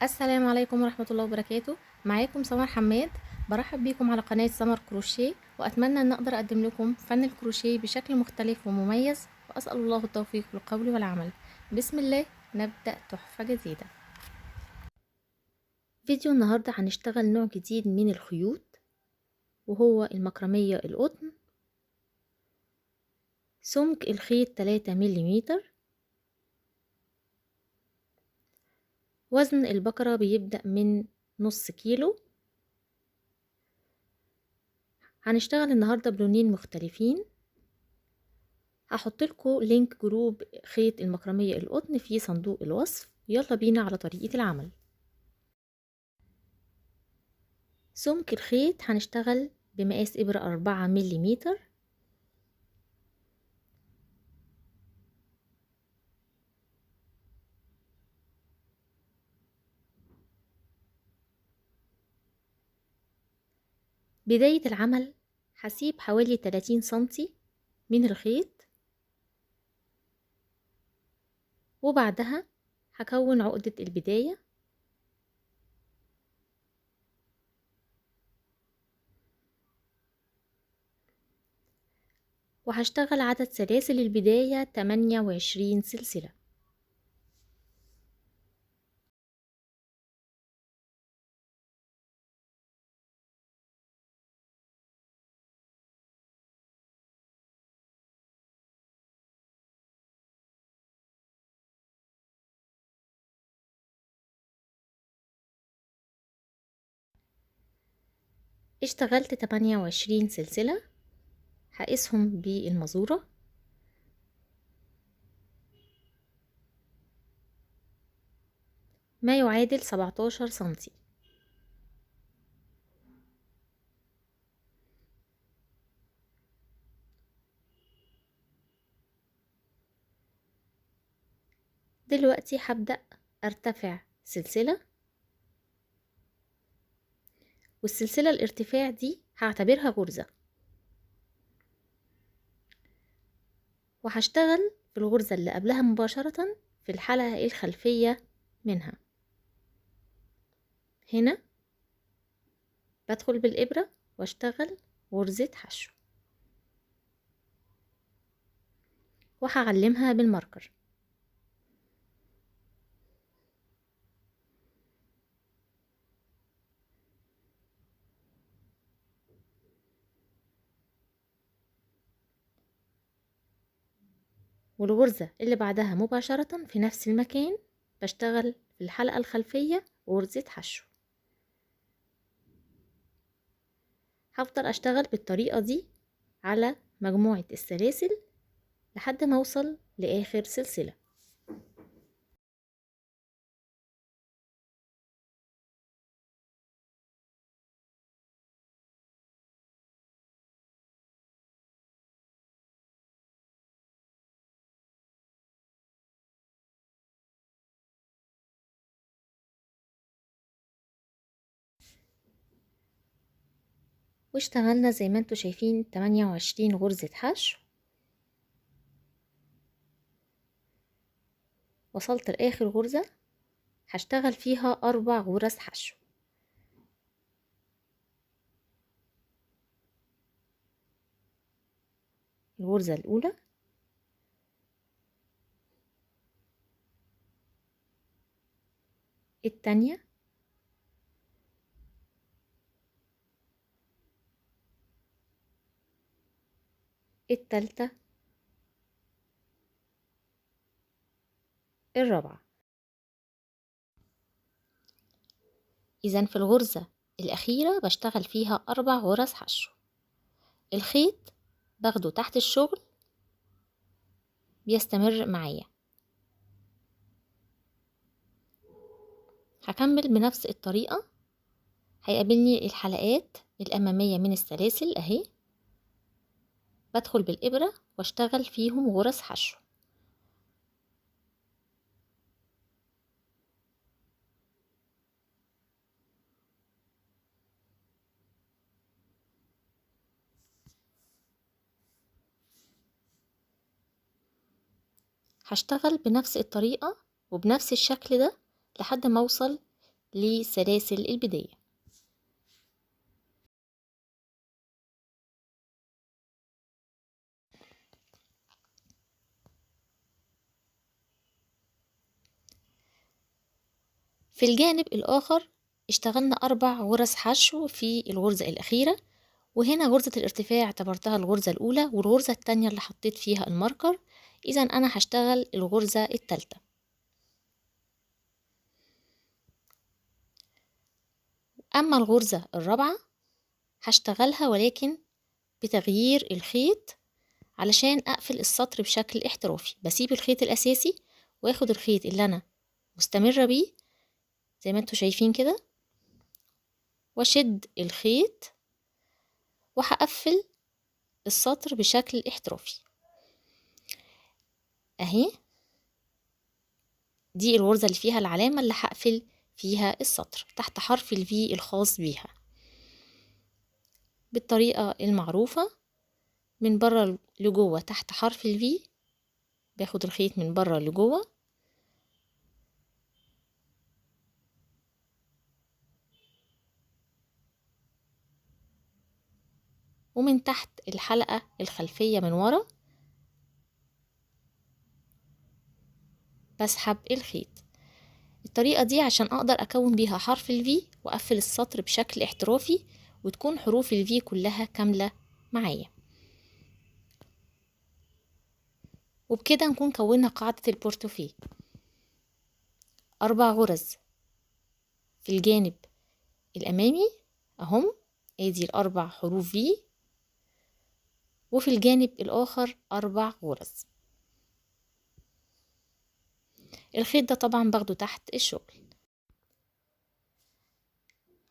السلام عليكم ورحمة الله وبركاته. معاكم سمر حماد. برحب بيكم على قناة سمر كروشيه، وأتمنى أن أقدر أقدم لكم فن الكروشيه بشكل مختلف ومميز، وأسأل الله التوفيق في القول والعمل. بسم الله، نبدأ تحفة جديدة. فيديو النهاردة هنشتغل نوع جديد من الخيوط، وهو المكرمية القطن. سمك الخيط 3 مليمتر. وزن البكرة بيبدأ من نص كيلو. هنشتغل النهاردة بلونين مختلفين. هحط لكم لينك جروب خيط المكرمية القطن في صندوق الوصف. يلا بينا على طريقة العمل. سمك الخيط هنشتغل بمقاس إبرة 4 مليمتر. بداية العمل هسيب حوالي 30 سنتي من الخيط، وبعدها هكون عقدة البداية. وهشتغل عدد سلاسل البداية 28 سلسلة. اشتغلت 28 سلسلة، هقيسهم بالمزورة. ما يعادل 17 سنتي. دلوقتي هبدأ ارتفع سلسلة، والسلسلة الارتفاع دي هعتبرها غرزة، وهشتغل في الغرزة اللي قبلها مباشرة في الحلقة الخلفية منها. هنا بدخل بالإبرة واشتغل غرزة حشو، وهعلمها بالماركر. والغرزة اللي بعدها مباشرة في نفس المكان بشتغل في الحلقة الخلفية غرزة حشو. هفضل اشتغل بالطريقة دي على مجموعة السلاسل لحد ما اوصل لاخر سلسلة. واشتغلنا زي ما انتوا شايفين 28 غرزة حشو. وصلت لاخر غرزة هشتغل فيها 4 غرز حشو. الغرزة الاولى، التانية، التالتة، الرابعة. اذا في الغرزة الاخيرة بشتغل فيها 4 غرز حشو. الخيط باخده تحت الشغل بيستمر معايا. هكمل بنفس الطريقة. هيقابلني الحلقات الأمامية من السلاسل أهي، بدخل بالإبرة واشتغل فيهم غرز حشو. هشتغل بنفس الطريقة وبنفس الشكل ده لحد ما اوصل لسلاسل البداية. في الجانب الآخر اشتغلنا 4 غرز حشو في الغرزة الأخيرة، وهنا غرزة الارتفاع اعتبرتها الغرزة الأولى والغرزة التانية اللي حطيت فيها الماركر، إذا أنا هشتغل الغرزة التالتة. أما الغرزة الرابعة هشتغلها ولكن بتغيير الخيط علشان أقفل السطر بشكل احترافي. بسيب الخيط الأساسي واخد الخيط اللي أنا مستمرة بيه زي ما انتوا شايفين كده، واشد الخيط وهقفل السطر بشكل احترافي اهي. دي الغرزة اللي فيها العلامة اللي هقفل فيها السطر تحت حرف الفي الخاص بيها بالطريقة المعروفة، من بره لجوه تحت حرف الفي، باخد الخيط من بره لجوه ومن تحت الحلقة الخلفية من ورا بسحب الخيط. الطريقة دي عشان اقدر اكون بيها حرف الفي واقفل السطر بشكل احترافي وتكون حروف الفي كلها كاملة معايا، وبكده نكون كونا قاعدة البورتوفيه. 4 غرز في الجانب الامامي اهم، ادي ال4 حروف في، وفي الجانب الاخر 4 غرز. الخيط ده طبعا باخده تحت الشغل.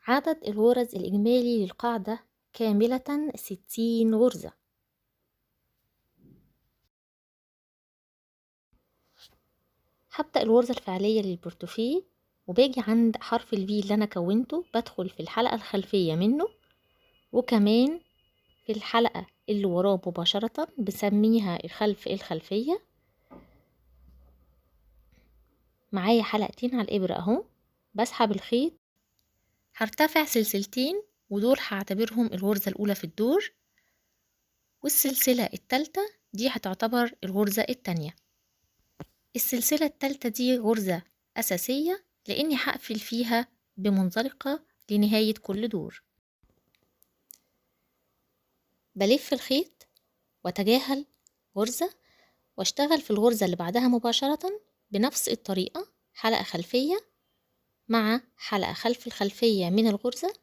عدد الغرز الاجمالي للقاعدة كاملة 60 غرزة. هبدأ الغرزة الفعلية للبورتوفيه وباجي عند حرف الفي اللي انا كونته، بدخل في الحلقة الخلفية منه وكمان في الحلقة اللي وراه مباشرة بسميها الخلف الخلفية. معايا حلقتين على الإبرة اهو، بسحب الخيط، هرتفع سلسلتين ودول هعتبرهم الغرزة الأولى في الدور، والسلسلة التالتة دي هتعتبر الغرزة التانية. السلسلة التالتة دي غرزة أساسية لأني هقفل فيها بمنزلقة لنهاية كل دور. بلف الخيط واتجاهل غرزة واشتغل في الغرزة اللي بعدها مباشرة بنفس الطريقة، حلقة خلفية مع حلقة خلف الخلفية من الغرزة،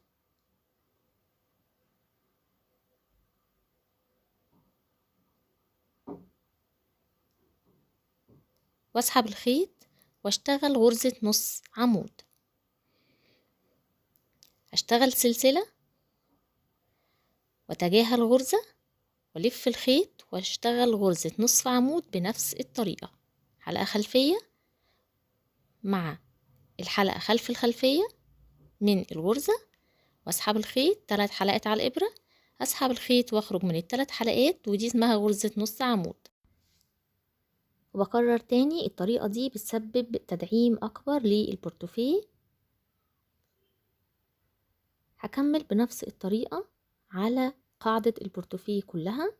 واسحب الخيط واشتغل غرزة نص عمود. اشتغل سلسلة واتجاهل غرزة والف الخيط واشتغل غرزة نصف عمود بنفس الطريقة، حلقة خلفية مع الحلقة خلف الخلفية من الغرزة، واسحب الخيط 3 حلقات على الإبرة، اسحب الخيط واخرج من ال3 حلقات ودي اسمها غرزة نص عمود. وبكرر تاني الطريقة دي بتسبب تدعيم أكبر للبورتوفيه. هكمل بنفس الطريقة على قاعدة البورتوفيه كلها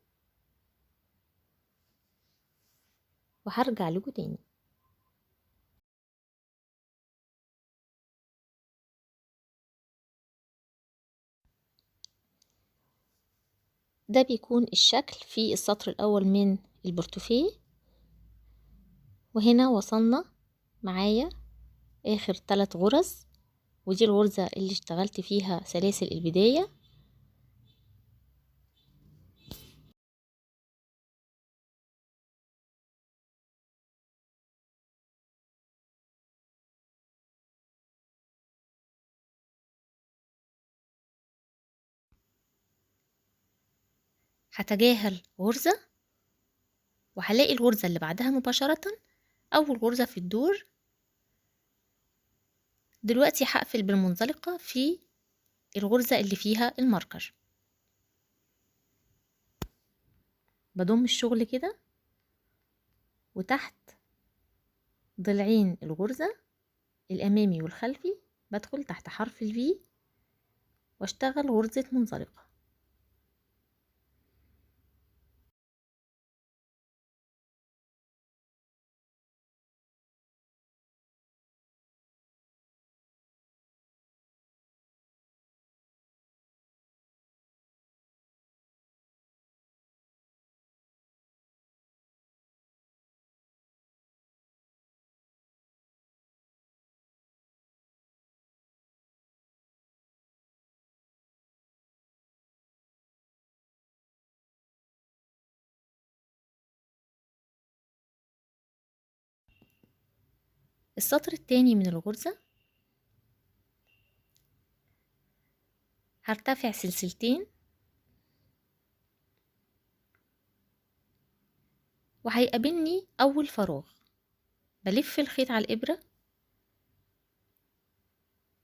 وهرجع لكم تاني. ده بيكون الشكل في السطر الأول من البورتوفيه، وهنا وصلنا معايا آخر 3 غرز، ودي الغرزة اللي اشتغلت فيها سلاسل البداية. هتجاهل غرزة وهلاقي الغرزة اللي بعدها مباشرة أول غرزة في الدور. دلوقتي هقفل بالمنزلقة في الغرزة اللي فيها الماركر، بضم الشغل كده وتحت ضلعين الغرزة الأمامي والخلفي بدخل تحت حرف الفي واشتغل غرزة منزلقة. السطر التاني من الغرزة هرتفع سلسلتين وهيقابلني أول فراغ، بلف الخيط على الإبرة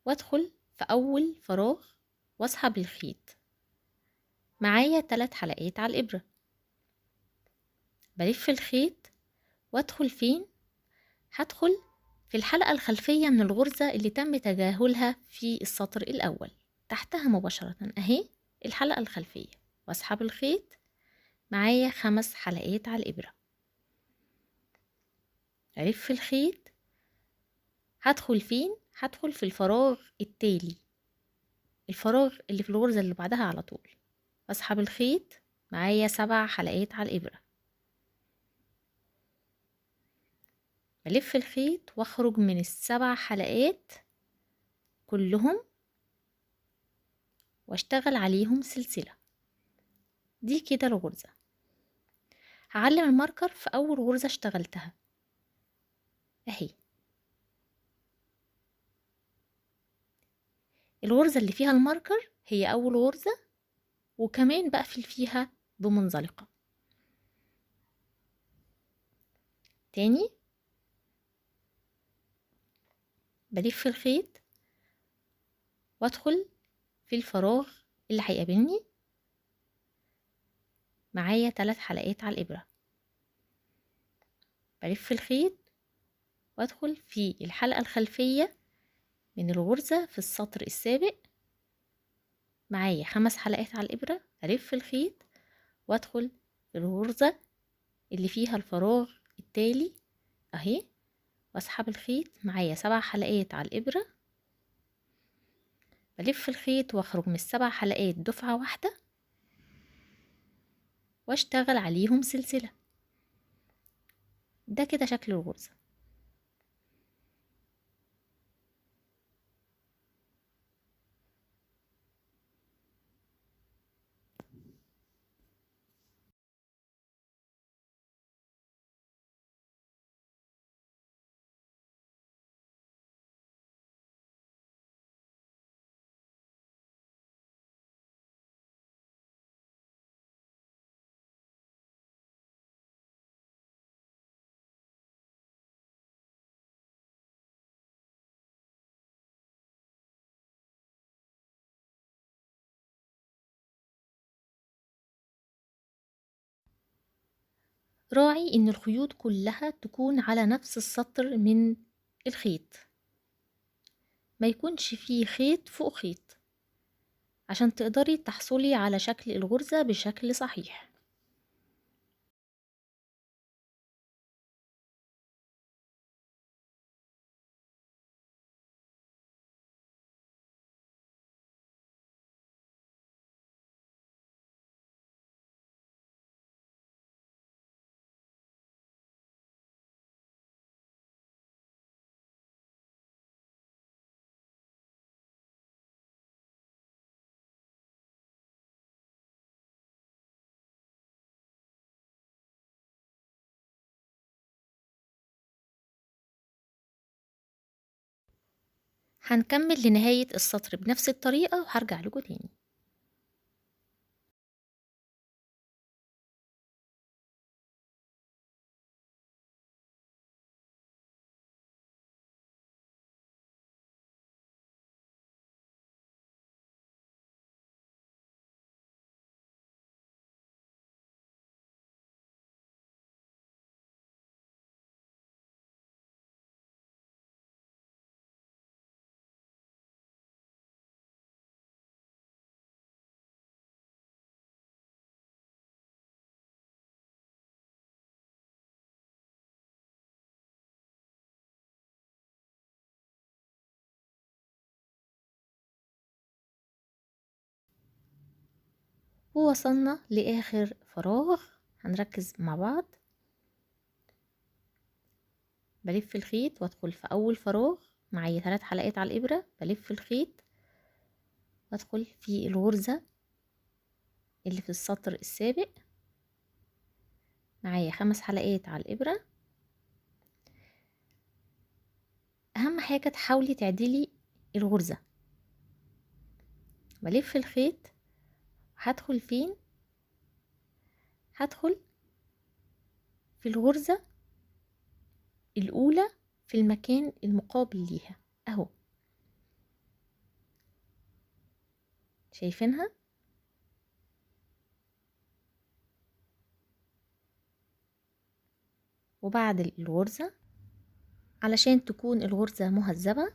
وادخل في أول فراغ واسحب الخيط. معايا 3 حلقات على الإبرة، بلف الخيط وادخل فين؟ هدخل في الحلقة الخلفية من الغرزة اللي تم تجاهلها في السطر الأول، تحتها مباشرة أهي الحلقة الخلفية، واسحب الخيط. معايا 5 حلقات على الإبرة، ألف الخيط. هدخل فين؟ هدخل في الفراغ التالي، الفراغ اللي في الغرزة اللي بعدها على طول، واسحب الخيط. معايا 7 حلقات على الإبرة، بلف الخيط واخرج من ال7 حلقات كلهم واشتغل عليهم سلسلة. دي كده الغرزة. هعلم الماركر في أول غرزة اشتغلتها أهي، الغرزة اللي فيها الماركر هي أول غرزة، وكمان بقفل فيها بمنزلقة. تاني بلف الخيط وادخل في الفراغ اللي هيقابلني. معايا 3 حلقات على الإبرة، بلف الخيط وادخل في الحلقة الخلفية من الغرزة في السطر السابق. معايا 5 حلقات على الإبرة، ألف الخيط وادخل في الغرزة اللي فيها الفراغ التالي اهي، واسحب الخيط. معايا 7 حلقات على الإبرة، بلف الخيط واخرج من ال7 حلقات دفعة واحدة واشتغل عليهم سلسلة. ده كده شكل الغرزة. راعي ان الخيوط كلها تكون على نفس السطر من الخيط، ما يكونش فيه خيط فوق خيط، عشان تقدري تحصلي على شكل الغرزة بشكل صحيح. هنكمل لنهاية السطر بنفس الطريقة وهرجع لكم تاني. ووصلنا لاخر فراغ. هنركز مع بعض. بلف الخيط وادخل في اول فراغ، معايا 3 حلقات على الابرة. بلف الخيط وادخل في الغرزة اللي في السطر السابق، معايا 5 حلقات على الابرة. اهم حاجة تحاولي تعدلي الغرزة. بلف الخيط، هدخل فين؟ هدخل في الغرزة الاولى في المكان المقابل ليها اهو، شايفينها؟ وبعد الغرزة علشان تكون الغرزة مهذبة،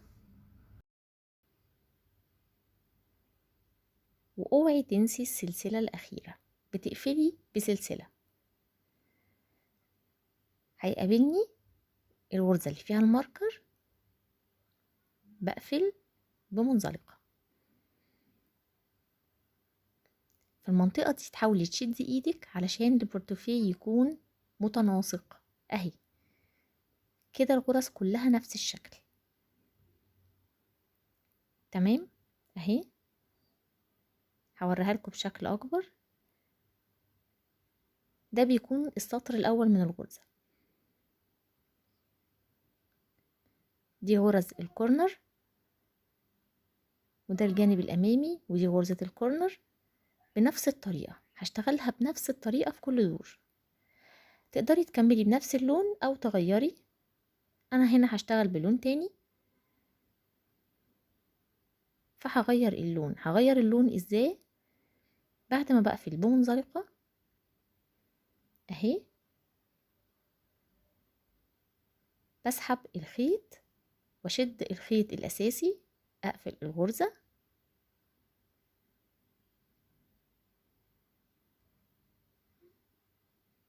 واوعي تنسي السلسلة الأخيرة، بتقفلي بسلسلة. هيقابلني الغرزة اللي فيها الماركر، بقفل بمنزلقة. في المنطقة دي تحاولي تشدي ايدك علشان البورتوفيه يكون متناسق اهي كده، الغرز كلها نفس الشكل. تمام اهي، هوريها لكم بشكل اكبر. ده بيكون السطر الاول من الغرزة. دي غرز الكورنر، وده الجانب الامامي، ودي غرزة الكورنر. بنفس الطريقة هشتغلها بنفس الطريقة في كل دور. تقدري تكملي بنفس اللون او تغيري. انا هنا هشتغل بلون تاني، فهغير اللون. هغير اللون ازاي؟ بعد ما بقفل بمنزلقة اهي، بسحب الخيط واشد الخيط الاساسي، اقفل الغرزة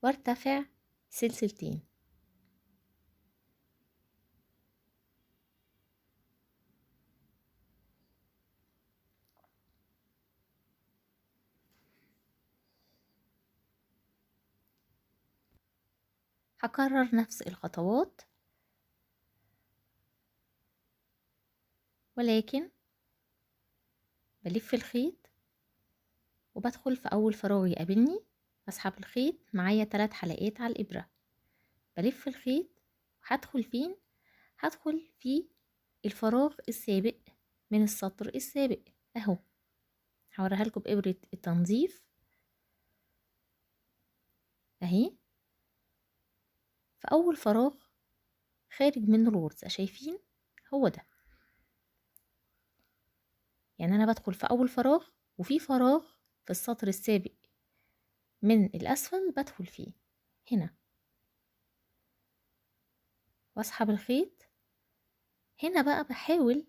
وارتفع سلسلتين. هكرر نفس الخطوات، ولكن بلف الخيط وبدخل في اول فراغ يقابلني، بسحب الخيط، معايا 3 حلقات على الابرة. بلف الخيط، هدخل فين؟ هدخل في الفراغ السابق من السطر السابق اهو. هوريها لكم بإبرة التنظيف اهي. في اول فراغ خارج منه الغرزة، شايفين؟ هو ده. يعني انا بدخل في اول فراغ، وفي فراغ في السطر السابق من الاسفل بدخل فيه هنا، واسحب الخيط. هنا بقى بحاول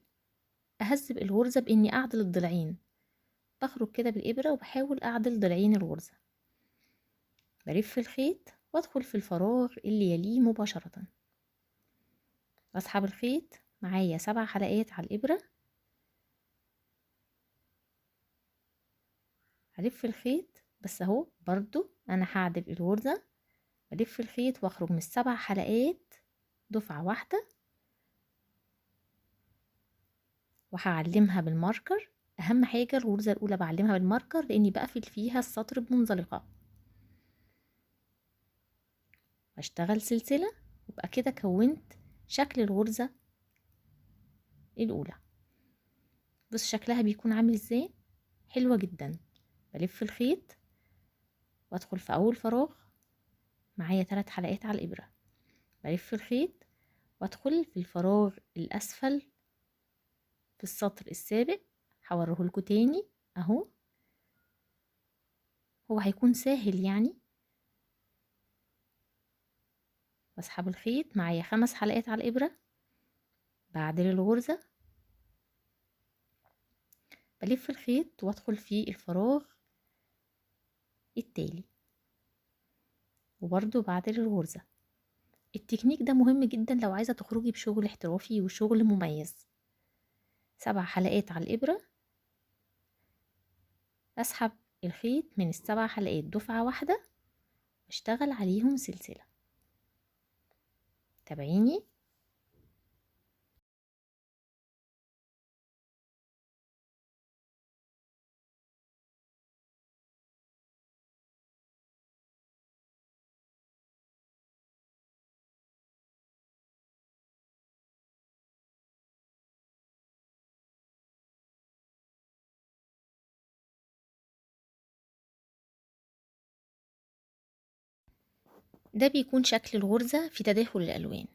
اهذب الغرزة باني اعدل الضلعين. بخرج كده بالابرة وبحاول اعدل ضلعين الغرزة. بلف الخيط وادخل في الفراغ اللي يليه مباشرة، واسحب الخيط، معايا 7 حلقات على الابرة. هلف الخيط بس اهو، برضو انا هعدل الغرزة. بلف الخيط واخرج من ال7 حلقات دفعة واحدة، وهعلمها بالماركر. اهم حاجة الغرزة الاولى بعلمها بالماركر لاني بقفل فيها السطر بمنزلقة. هشتغل سلسلة، وبقى كده كونت شكل الغرزة الاولى. بص شكلها بيكون عامل ازاي، حلوة جدا. بلف الخيط وادخل في اول فراغ، معايا 3 حلقات على الابرة. بلف الخيط وادخل في الفراغ الاسفل في السطر السابق. هوريهولكوا تاني اهو، هو هيكون سهل يعني. بسحب الخيط، معايا 5 حلقات على الابرة. بعدل الغرزة، بلف الخيط وادخل في الفراغ التالي، وبرضو بعدل الغرزة. التكنيك ده مهم جدا لو عايزة تخرجي بشغل احترافي وشغل مميز. 7 حلقات على الإبرة، أسحب الخيط من ال7 حلقات دفعة واحدة، اشتغل عليهم سلسلة. تابعيني. ده بيكون شكل الغرزة في تداخل الألوان.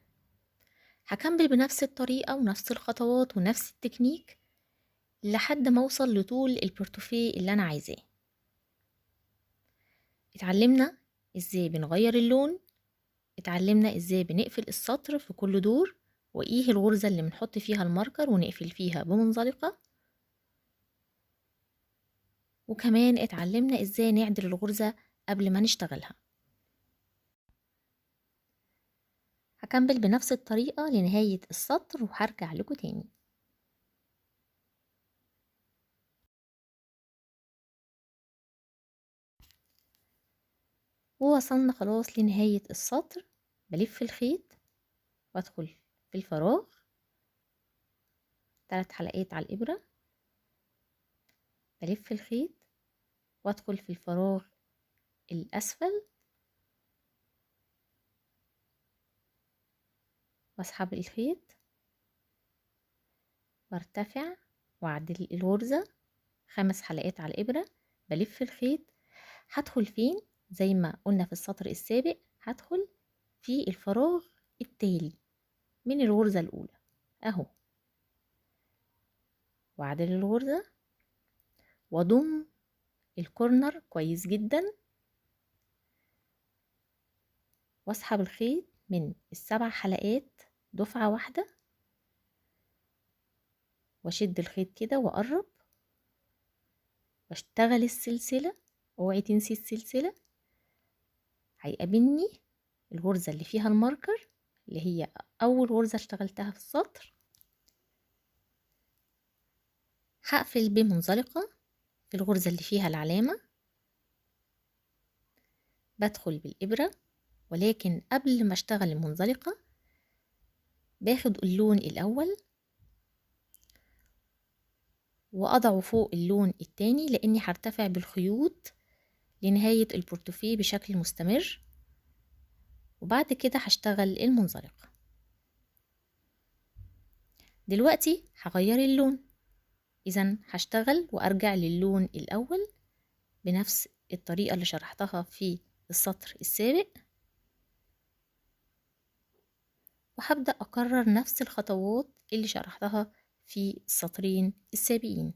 هكمل بنفس الطريقة ونفس الخطوات ونفس التكنيك لحد ما اوصل لطول البورتوفيه اللي انا عايزاه. اتعلمنا ازاي بنغير اللون، اتعلمنا ازاي بنقفل السطر في كل دور، وايه الغرزة اللي بنحط فيها الماركر ونقفل فيها بمنزلقة، وكمان اتعلمنا ازاي نعدل الغرزة قبل ما نشتغلها. هكمل بنفس الطريقة لنهاية السطر وهرجع لكم تاني. ووصلنا خلاص لنهاية السطر. بلف الخيط وادخل في الفراغ 3 حلقات على الإبرة، بلف الخيط وادخل في الفراغ الأسفل واسحب الخيط وارتفع واعدل الغرزة 5 حلقات على الإبرة، بلف الخيط. هدخل فين؟ زي ما قلنا في السطر السابق، هدخل في الفراغ التالي من الغرزة الأولى أهو، واعدل الغرزة واضم الكورنر كويس جدا، واسحب الخيط من ال7 حلقات دفعة واحدة، واشد الخيط كده واقرب واشتغل السلسلة. اوعي تنسي السلسلة. هيقابلني الغرزة اللي فيها الماركر اللي هي اول غرزة اشتغلتها في السطر، هقفل بمنزلقة في الغرزة اللي فيها العلامة، بدخل بالإبرة، ولكن قبل ما اشتغل المنزلقة باخد اللون الأول وأضعه فوق اللون التاني، لأني هرتفع بالخيوط لنهاية البورتوفيه بشكل مستمر، وبعد كده هشتغل المنزلقة. دلوقتي هغير اللون، إذا هشتغل وأرجع للون الأول بنفس الطريقة اللي شرحتها في السطر السابق، وهبدأ أكرر نفس الخطوات اللي شرحتها في السطرين السابقين.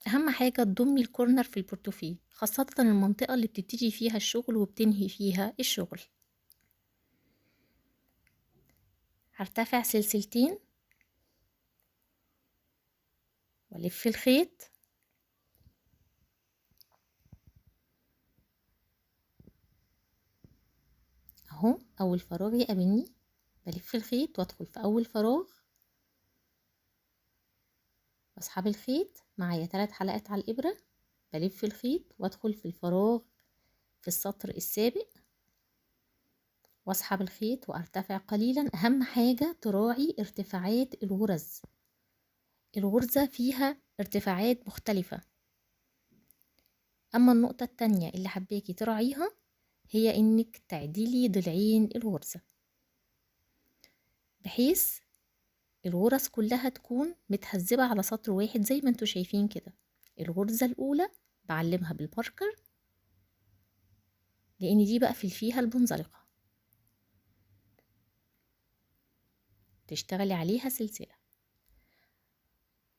أهم حاجة تضمي الكورنر في البورتوفيه، خاصة المنطقة اللي بتبتدي فيها الشغل وبتنهي فيها الشغل. هرتفع سلسلتين والف الخيط اهو، اول فراغ يقابلني بلف الخيط وادخل في اول فراغ واسحب الخيط، معايا 3 حلقات على الابرة، بلف الخيط وادخل في الفراغ في السطر السابق واسحب الخيط وارتفع قليلا. اهم حاجة تراعي ارتفاعات الغرز، الغرزة فيها ارتفاعات مختلفة. اما النقطة التانية اللي حباكي تراعيها هي انك تعدلي ضلعين الغرزة بحيث الغرز كلها تكون متهذبة على سطر واحد زي ما انتوا شايفين كده. الغرزة الاولى بعلمها بالباركر لان دي بقفل فيها المنزلقة، تشتغلي عليها سلسلة،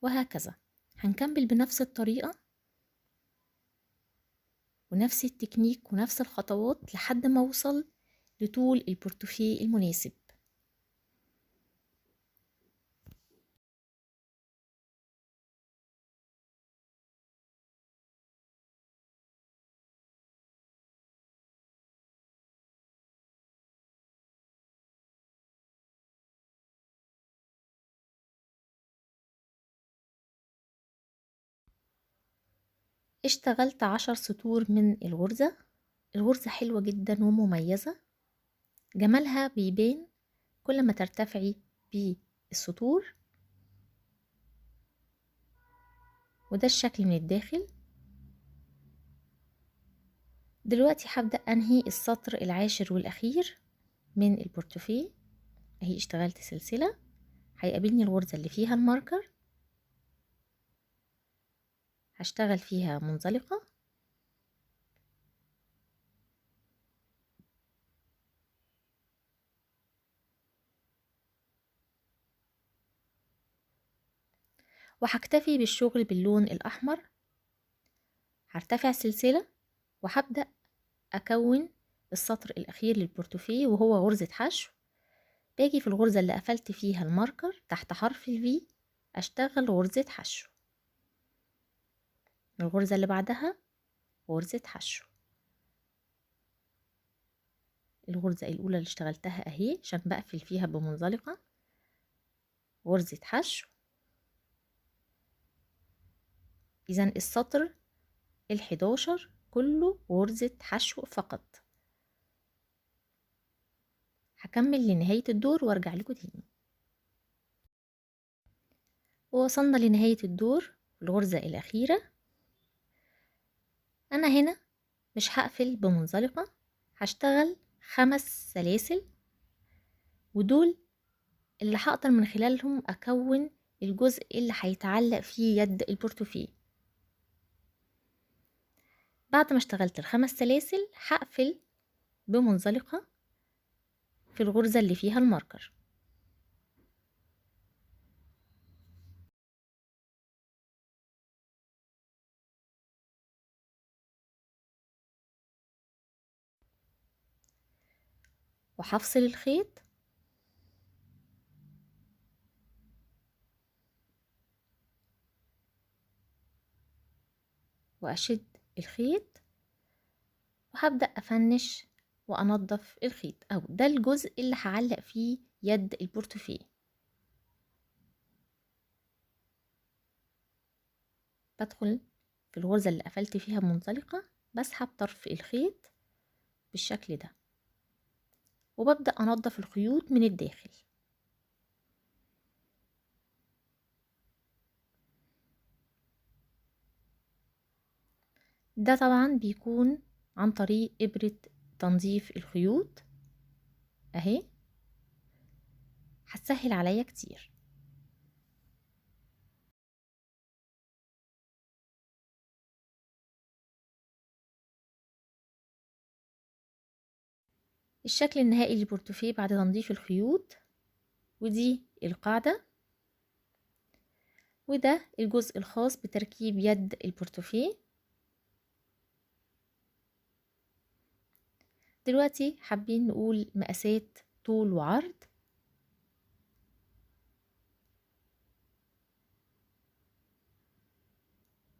وهكذا هنكمل بنفس الطريقة ونفس التكنيك ونفس الخطوات لحد ما اوصل لطول البورتوفيه المناسب. اشتغلت 10 سطور من الغرزة. الغرزة حلوة جدا ومميزة، جمالها بيبان كل ما ترتفعي بالسطور. وده الشكل من الداخل. دلوقتي هبدأ أنهي السطر العاشر والأخير من البورتوفيه. اهي اشتغلت سلسلة، هيقابلني الغرزة اللي فيها الماركر، هشتغل فيها منزلقة، وهكتفي بالشغل باللون الأحمر. هرتفع سلسلة وهبدأ أكون السطر الأخير للبورتوفيه وهو غرزة حشو. باجي في الغرزة اللي قفلت فيها الماركر تحت حرف الفي أشتغل غرزة حشو، الغرزة اللي بعدها غرزة حشو. الغرزة الأولى اللي اشتغلتها أهي عشان بقفل فيها بمنزلقة، غرزة حشو. إذا السطر ال11 كله غرزة حشو فقط. هكمل لنهاية الدور وارجع لكم تاني. ووصلنا لنهاية الدور، الغرزة الأخيرة. أنا هنا مش هقفل بمنزلقة، هشتغل 5 سلاسل، ودول اللي هقدر من خلالهم أكون الجزء اللي هيتعلق فيه يد البورتوفيه. بعد ما اشتغلت ال5 سلاسل هقفل بمنزلقة في الغرزة اللي فيها الماركر. وهفصل الخيط وأشد الخيط وهبدأ أفنش وأنظف الخيط، أو ده الجزء اللي هعلق فيه يد البورتوفيه. بدخل في الغرزة اللي قفلت فيها منزلقة، بسحب طرف الخيط بالشكل ده وببدأ أنظف الخيوط من الداخل. ده طبعا بيكون عن طريق إبرة تنظيف الخيوط اهي، هتسهل عليا كتير. الشكل النهائي للبورتوفيه بعد تنظيف الخيوط، ودي القاعدة، وده الجزء الخاص بتركيب يد البورتوفيه. دلوقتي حابين نقول مقاسات طول وعرض.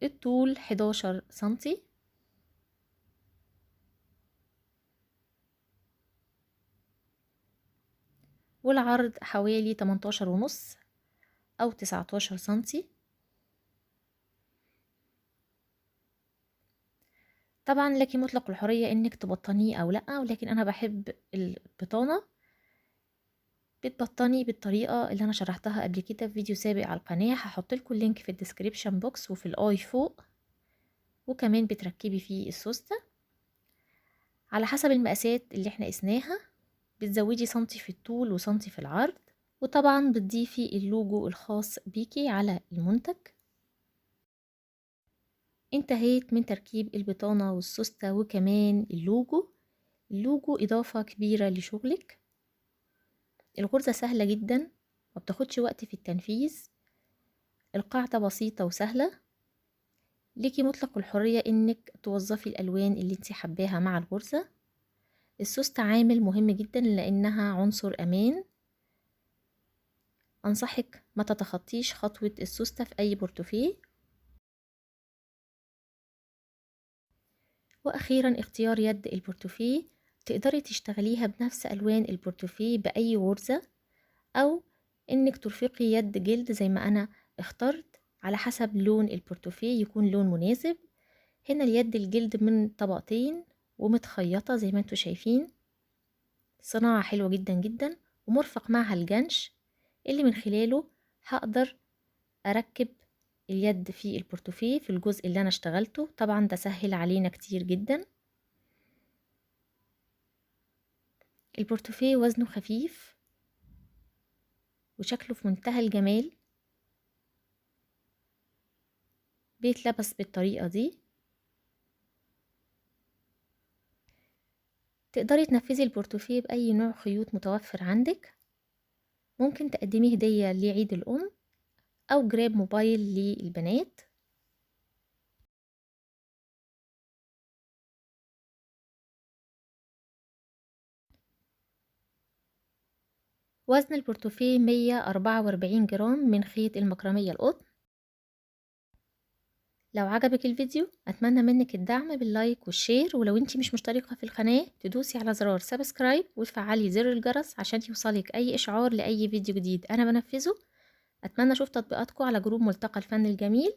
الطول 11 سنتي، والعرض حوالي 18.5 أو 19 سنتي. طبعا لك مطلق الحرية انك تبطنيه او لا، ولكن انا بحب البطانة بتبطني بالطريقة اللي انا شرحتها قبل كده في فيديو سابق على القناة، هحط لكم اللينك في الديسكريبشن بوكس وفي الاي فوق. وكمان بتركبي فيه السوستة على حسب المقاسات اللي احنا قسناها، بتزودي سنتي في الطول وسنتي في العرض، وطبعا بتضيفي اللوجو الخاص بيكي على المنتج. انتهيت من تركيب البطانة والسوستة وكمان اللوجو. اللوجو إضافة كبيرة لشغلك. الغرزة سهلة جدا ومبتاخدش وقت في التنفيذ، القاعدة بسيطة وسهلة، ليكي مطلق الحرية انك توظفي الألوان اللي انت حباها مع الغرزة. السوستة عامل مهم جدا لأنها عنصر أمان، أنصحك ما تتخطيش خطوة السوستة في أي بورتوفيه. وأخيرا اختيار يد البورتوفيه، تقدري تشتغليها بنفس ألوان البورتوفيه بأي غرزة، أو إنك ترفقي يد جلد زي ما أنا اخترت على حسب لون البورتوفيه يكون لون مناسب. هنا اليد الجلد من طبقتين ومتخيطة زي ما انتوا شايفين، صناعة حلوة جدا جدا، ومرفق معها الجنش اللي من خلاله هقدر اركب اليد في البورتوفيه في الجزء اللي انا اشتغلته. طبعا ده سهل علينا كتير جدا. البورتوفيه وزنه خفيف وشكله في منتهى الجمال، بيتلبس بالطريقة دي. تقدري تنفذي البورتوفيه بأي نوع خيوط متوفر عندك، ممكن تقدميه هدية لعيد الأم أو جراب موبايل للبنات. وزن البورتوفيه 144 جرام من خيط المكرمية القطن. لو عجبك الفيديو أتمنى منك الدعم باللايك والشير، ولو انتي مش مشتركة في القناة تدوسي على زرار سبسكرايب وتفعلي زر الجرس عشان يوصلك أي إشعار لأي فيديو جديد أنا بنفذه. أتمنى أشوف تطبيقاتكم على جروب ملتقى الفن الجميل،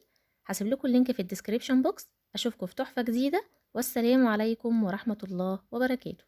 هسيب لكم اللينك في الديسكريبشن بوكس. أشوفكم في تحفة جديدة، والسلام عليكم ورحمة الله وبركاته.